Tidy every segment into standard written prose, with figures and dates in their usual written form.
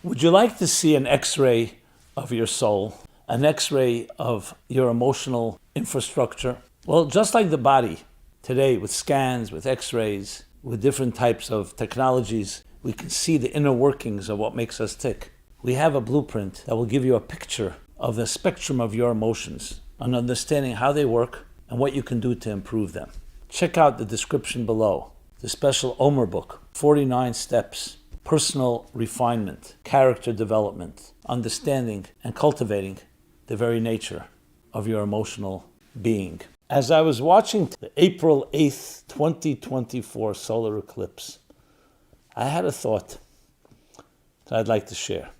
Would you like to see an X-ray of your soul, an X-ray of your emotional infrastructure? Well, just like the body, today with scans, with X-rays, with different types of technologies, we can see the inner workings of what makes us tick. We have a blueprint that will give you a picture of the spectrum of your emotions, an understanding how they work and what you can do to improve them. Check out the description below, the special Omer book, 49 steps, personal refinement, character development, understanding and cultivating the very nature of your emotional being. As I was watching the April 8th, 2024 solar eclipse, I had a thought that I'd like to share.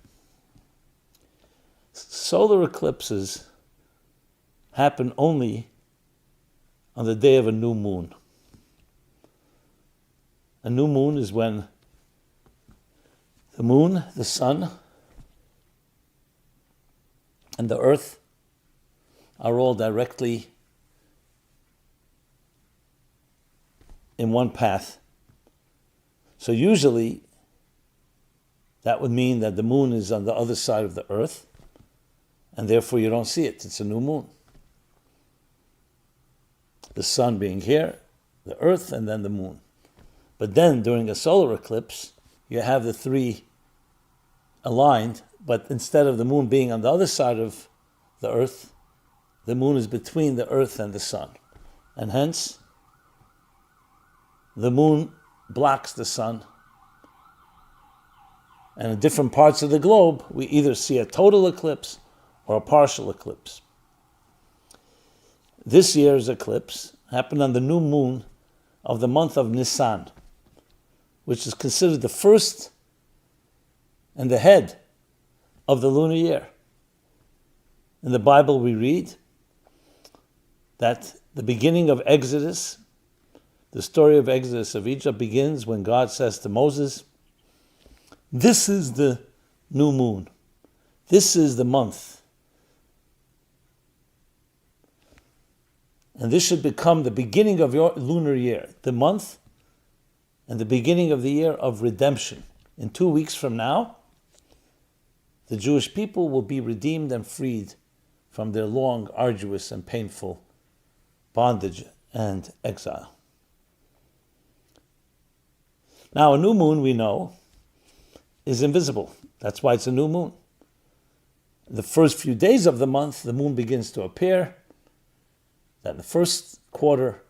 Solar eclipses happen only on the day of a new moon. A new moon is when the moon, the sun, and the earth are all directly in one path. So usually that would mean that the moon is on the other side of the earth, and therefore you don't see it. It's a new moon. The sun being here, the earth, and then the moon. But then during a solar eclipse, you have the three aligned, but instead of the moon being on the other side of the earth, the moon is between the earth and the sun. And hence, the moon blocks the sun. And in different parts of the globe, we either see a total eclipse or a partial eclipse. This year's eclipse happened on the new moon of the month of Nisan, which is considered the first and the head of the lunar year. In the Bible we read that the beginning of Exodus, the story of Exodus of Egypt, begins when God says to Moses, "This is the new moon. This is the month. And this should become the beginning of your lunar year, the month and the beginning of the year of redemption. In 2 weeks from now, the Jewish people will be redeemed and freed from their long, arduous, and painful bondage and exile." Now, a new moon, we know, is invisible. That's why it's a new moon. The first few days of the month, the moon begins to appear. Then the first quarter,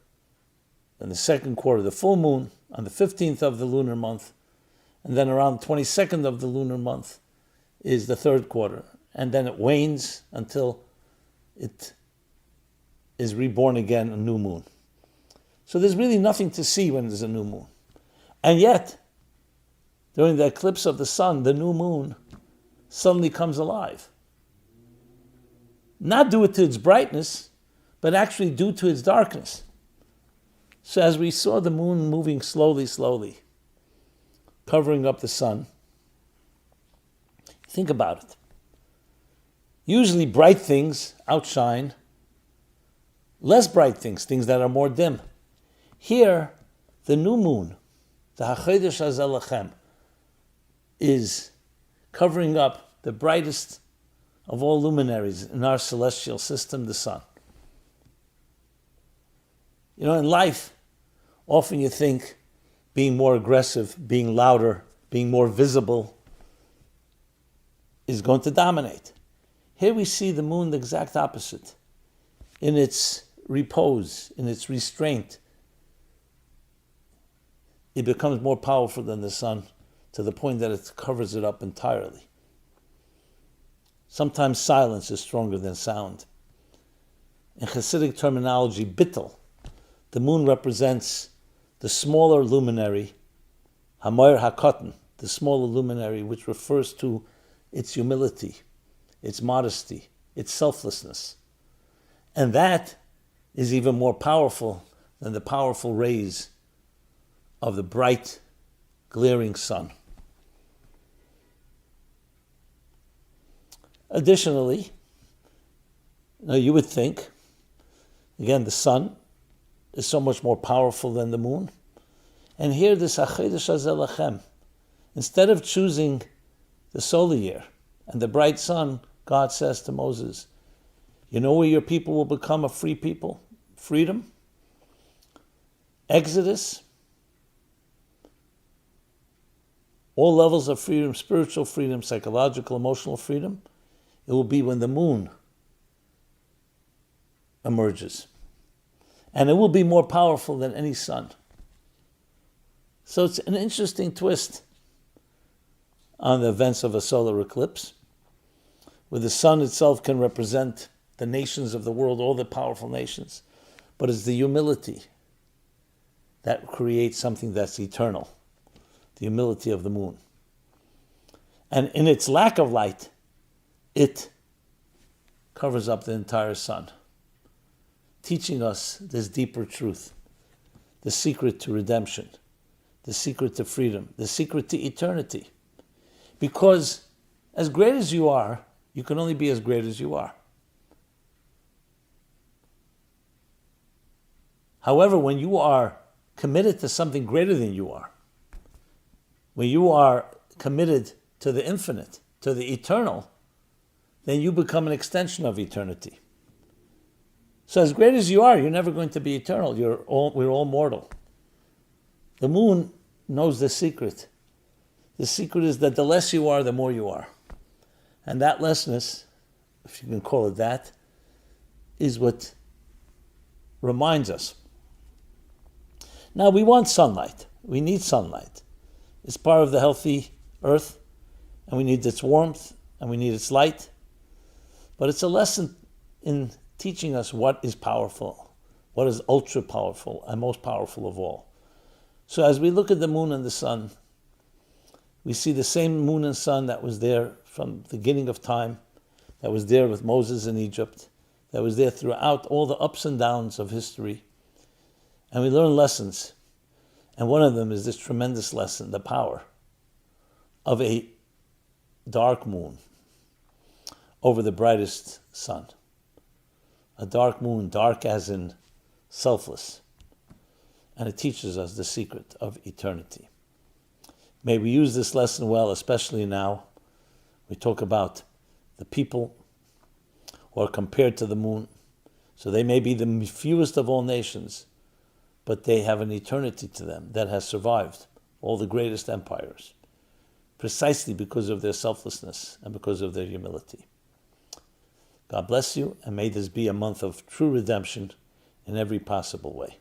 then the second quarter, the full moon, on the 15th of the lunar month, and then around the 22nd of the lunar month is the third quarter. And then it wanes until it is reborn again, a new moon. So there's really nothing to see when there's a new moon. And yet, during the eclipse of the sun, the new moon suddenly comes alive. Not due to its brightness, but actually due to its darkness. So as we saw the moon moving slowly, covering up the sun, think about it. Usually bright things outshine less bright things, things that are more dim. Here, the new moon, the HaChodesh Hazeh Lachem, is covering up the brightest of all luminaries in our celestial system, the sun. You know, in life, often you think being more aggressive, being louder, being more visible is going to dominate. Here we see the moon the exact opposite. In its repose, in its restraint, it becomes more powerful than the sun to the point that it covers it up entirely. Sometimes silence is stronger than sound. In Hasidic terminology, bittul, the moon represents the smaller luminary, Hamoyer HaKatan, the smaller luminary, which refers to its humility, its modesty, its selflessness. And that is even more powerful than the powerful rays of the bright, glaring sun. Additionally, you would think, again, the sun is so much more powerful than the moon. And here, this HaChodesh Hazeh Lachem, instead of choosing the solar year. And the bright sun, God says to Moses, you know where your people will become a free people? Freedom? Exodus? All levels of freedom, spiritual freedom, psychological, emotional freedom. It will be when the moon emerges. And it will be more powerful than any sun. So it's an interesting twist on the events of a solar eclipse, where the sun itself can represent the nations of the world, all the powerful nations. But it's the humility that creates something that's eternal, the humility of the moon. And in its lack of light, it covers up the entire sun, teaching us this deeper truth, the secret to redemption, the secret to freedom, the secret to eternity. Because as great as you are, you can only be as great as you are. However, when you are committed to something greater than you are, when you are committed to the infinite, to the eternal, then you become an extension of eternity. So as great as you are, you're never going to be eternal. We're all mortal. The moon knows the secret. The secret is that the less you are, the more you are. And that lessness, if you can call it that, is what reminds us. Now, we want sunlight. We need sunlight. It's part of the healthy earth, and we need its warmth, and we need its light. But it's a lesson in teaching us what is powerful, what is ultra powerful, and most powerful of all. So as we look at the moon and the sun, we see the same moon and sun that was there from the beginning of time, that was there with Moses in Egypt, that was there throughout all the ups and downs of history. And we learn lessons. And one of them is this tremendous lesson, the power of a dark moon over the brightest sun. A dark moon, dark as in selfless. And it teaches us the secret of eternity. May we use this lesson well, especially now. We talk about the people who are compared to the moon. So they may be the fewest of all nations, but they have an eternity to them that has survived all the greatest empires, precisely because of their selflessness and because of their humility. God bless you, and may this be a month of true redemption in every possible way.